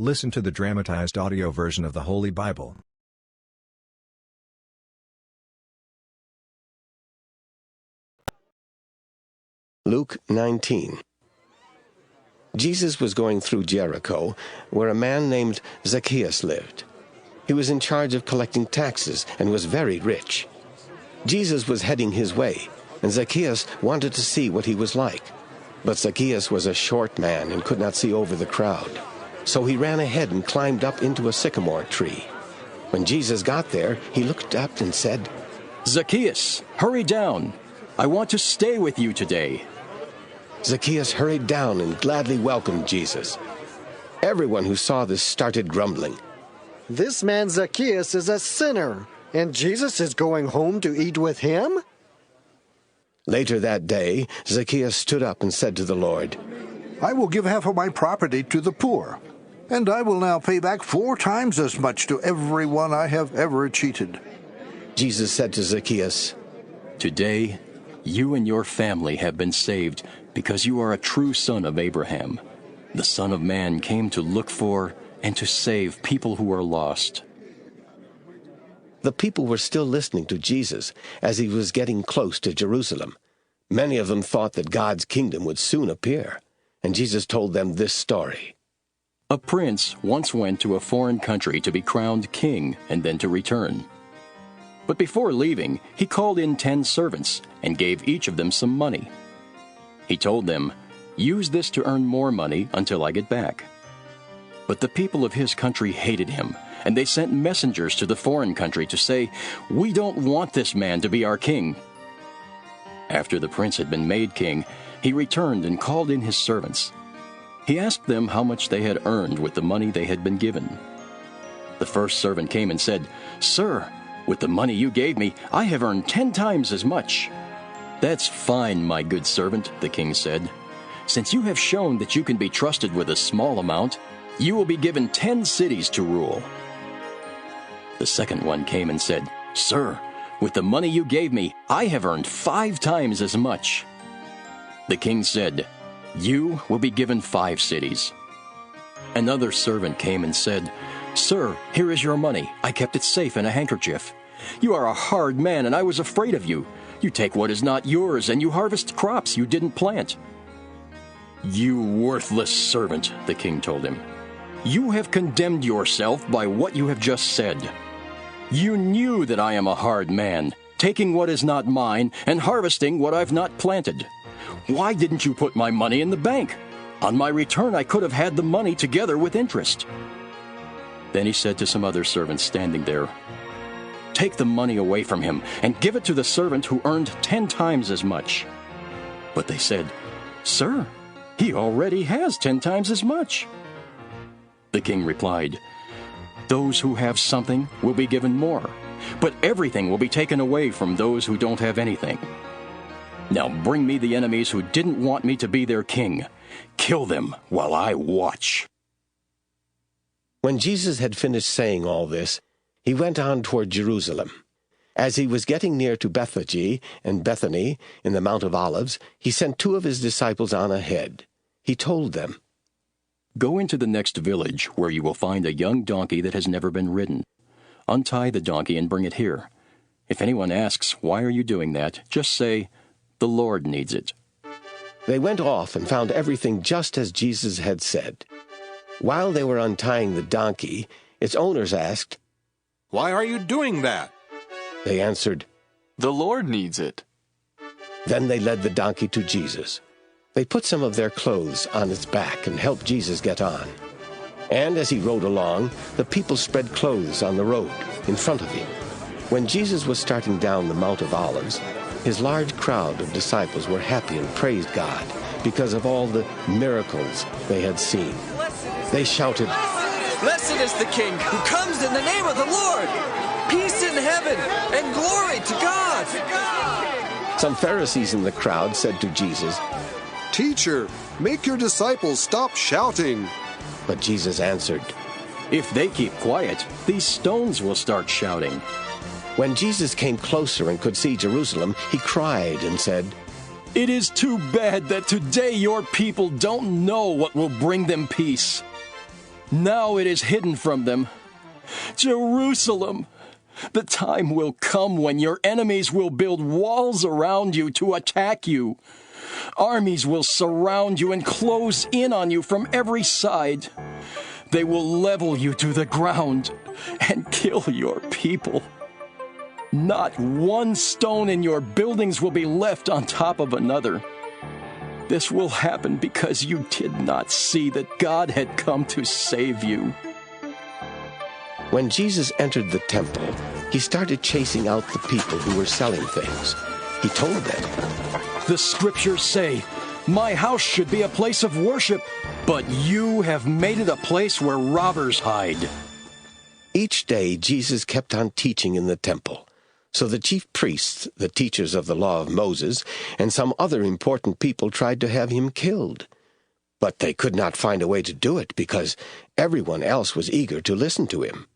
Listen to the dramatized audio version of the Holy Bible. Luke 19. Jesus was going through Jericho, where a man named Zacchaeus lived. He was in charge of collecting taxes and was very rich. Jesus was heading his way, and Zacchaeus wanted to see what he was like. But Zacchaeus was a short man and could not see over the crowd. So he ran ahead and climbed up into a sycamore tree. When Jesus got there, he looked up and said, "Zacchaeus, hurry down. I want to stay with you today." Zacchaeus hurried down and gladly welcomed Jesus. Everyone who saw this started grumbling. "This man Zacchaeus is a sinner, and Jesus is going home to eat with him?" Later that day, Zacchaeus stood up and said to the Lord, "I will give half of my property to the poor, and I will now pay back 4 times as much to everyone I have ever cheated." Jesus said to Zacchaeus, "Today, you and your family have been saved because you are a true son of Abraham. The Son of Man came to look for and to save people who are lost." The people were still listening to Jesus as he was getting close to Jerusalem. Many of them thought that God's kingdom would soon appear, and Jesus told them this story. A prince once went to a foreign country to be crowned king and then to return. But before leaving, he called in 10 servants and gave each of them some money. He told them, "Use this to earn more money until I get back." But the people of his country hated him, and they sent messengers to the foreign country to say, "We don't want this man to be our king." After the prince had been made king, he returned and called in his servants. He asked them how much they had earned with the money they had been given. The first servant came and said, "Sir, with the money you gave me, I have earned 10 times as much." "That's fine, my good servant," the king said. "Since you have shown that you can be trusted with a small amount, you will be given 10 cities to rule." The second one came and said, "Sir, with the money you gave me, I have earned 5 times as much." The king said, "You will be given 5 cities. Another servant came and said, "Sir, here is your money. I kept it safe in a handkerchief. You are a hard man, and I was afraid of you. You take what is not yours, and you harvest crops you didn't plant." "You worthless servant," the king told him. "You have condemned yourself by what you have just said. You knew that I am a hard man, taking what is not mine and harvesting what I've not planted. Why didn't you put my money in the bank? On my return, I could have had the money together with interest." Then he said to some other servants standing there, "Take the money away from him and give it to the servant who earned 10 times as much." But they said, "Sir, he already has 10 times as much." The king replied, "Those who have something will be given more, but everything will be taken away from those who don't have anything. Now bring me the enemies who didn't want me to be their king. Kill them while I watch." When Jesus had finished saying all this, he went on toward Jerusalem. As he was getting near to Bethphage and Bethany in the Mount of Olives, he sent 2 of his disciples on ahead. He told them, "Go into the next village, where you will find a young donkey that has never been ridden. Untie the donkey and bring it here. If anyone asks, 'Why are you doing that?' just say, 'The Lord needs it.'" They went off and found everything just as Jesus had said. While they were untying the donkey, its owners asked, "Why are you doing that?" They answered, "The Lord needs it." Then they led the donkey to Jesus. They put some of their clothes on its back and helped Jesus get on. And as he rode along, the people spread clothes on the road in front of him. When Jesus was starting down the Mount of Olives, his large crowd of disciples were happy and praised God because of all the miracles they had seen. They shouted, "Blessed is the King who comes in the name of the Lord! Peace in heaven and glory to God!" Some Pharisees in the crowd said to Jesus, "Teacher, make your disciples stop shouting." But Jesus answered, "If they keep quiet, these stones will start shouting." When Jesus came closer and could see Jerusalem, he cried and said, "It is too bad that today your people don't know what will bring them peace. Now it is hidden from them. Jerusalem, the time will come when your enemies will build walls around you to attack you. Armies will surround you and close in on you from every side. They will level you to the ground and kill your people. Not one stone in your buildings will be left on top of another. This will happen because you did not see that God had come to save you. When Jesus entered the temple, he started chasing out the people who were selling things. He told them, "The scriptures say, 'My house should be a place of worship,' but you have made it a place where robbers hide." Each day Jesus kept on teaching in the temple. So the chief priests, the teachers of the law of Moses, and some other important people tried to have him killed. But they could not find a way to do it because everyone else was eager to listen to him.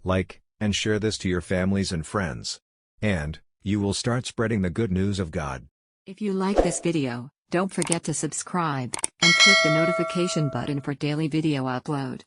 Like and share this to your families and friends. And you will start spreading the good news of God. If you like this video, don't forget to subscribe and click the notification button for daily video upload.